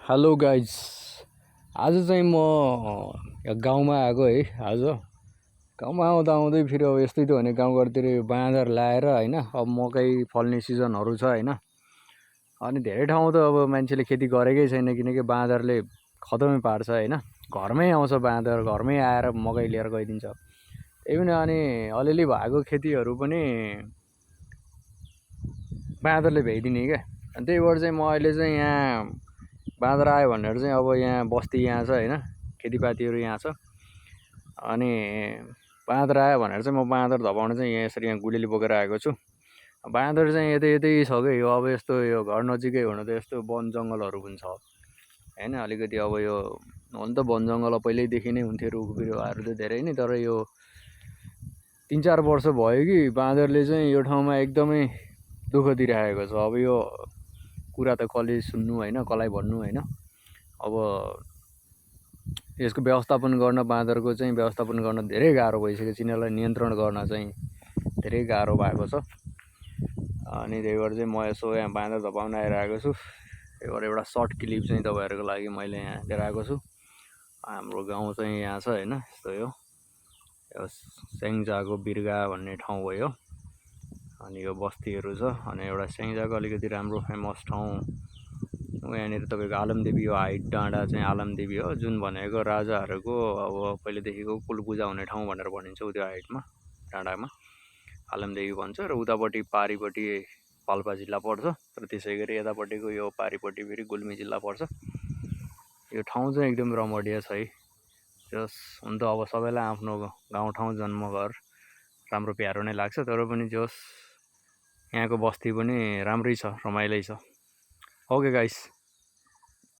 Hello guys, आज चाहिँ म गाउँमा आएको है। आज गाउँमा आउँदा आउँदै फेरि अब यस्तै त भने गाउँघरतिर बाँदर लाएर होइन, अब मकै फल्ने सिजनहरू छ होइन। अनि धेरै ठाउँ त अब मान्छेले खेती गरेकै छैन, किनकि बाँदरले खतमै पार्छ होइन। घरमै आउँछ बाँदर, घरमै आएर मकै लिएर गइदिन्छ। त्यही पनि अनि अलिअलि भएको खेतीहरू पनि बाँदरले भ्याइदिने क्या। अनि त्यही भएर चाहिँ म अहिले चाहिँ यहाँ बाँदर आयो भनेर चाहिँ अब यहाँ बस्ती यहाँ छ होइन, खेतीपातीहरू यहाँ छ। अनि बाँदर आयो भनेर चाहिँ म बाँदर धपाउन चाहिँ यहाँ यसरी यहाँ गुलिली बोकेर आएको छु। बाँदर चाहिँ यतै यतै छ कि यो अब यस्तो यो घर नजिकै हुनु त यस्तो वन जङ्गलहरू पनि छ होइन। अलिकति अब यो हुन त वन जङ्गल पहिल्यैदेखि नै हुन्थ्यो, रुख बिरुवाहरू त धेरै नै, तर यो 3-4 वर्ष भयो कि बाँदरले चाहिँ यो ठाउँमा एकदमै दुःख दिइरहेको छ। अब यो कुरा त कसले सुन्नु होइन, कसलाई भन्नु होइन। अब यसको व्यवस्थापन गर्न, बाँदरको चाहिँ व्यवस्थापन गर्न धेरै गाह्रो भइसकेको छ। यिनीहरूलाई नियन्त्रण गर्न चाहिँ धेरै गाह्रो भएको छ। अनि त्यही भएर चाहिँ म यसो यहाँ बाँदर धपाउन आइरहेको छु। त्यही भएर एउटा सर्ट क्लिप चाहिँ तपाईँहरूको लागि मैले यहाँ लिएर आएको छु। हाम्रो गाउँ चाहिँ यहाँ छ होइन, यस्तो यो स्याङ्जाको बिर्गा भन्ने ठाउँ हो यो। अनि यो बस्तीहरू छ। अनि एउटा स्याङ्जाको अलिकति राम्रो फेमस ठाउँ यहाँनिर तपाईँको आलमदेवी हो। हाइट डाँडा चाहिँ आलमदेवी हो, जुन भनेको राजाहरूको अब पहिलेदेखिको कुलपूजा हुने ठाउँ भनेर भनिन्छ। त्यो हाइटमा डाँडामा आलमदेवी भन्छ। र उतापट्टि पारिपट्टि पाल्पा जिल्ला पर्छ, र त्यसै गरी यतापट्टिको यो पारिपट्टि फेरि गुल्मी जिल्ला पर्छ। यो ठाउँ चाहिँ एकदम रमणीय छ है। जस हुन त अब सबैलाई आफ्नो गाउँठाउँ जन्मघर राम्रो प्यारो नै लाग्छ, तर पनि जस यहाँको बस्ती पनि राम्रै छ, रमाइलै छ। Okay guys.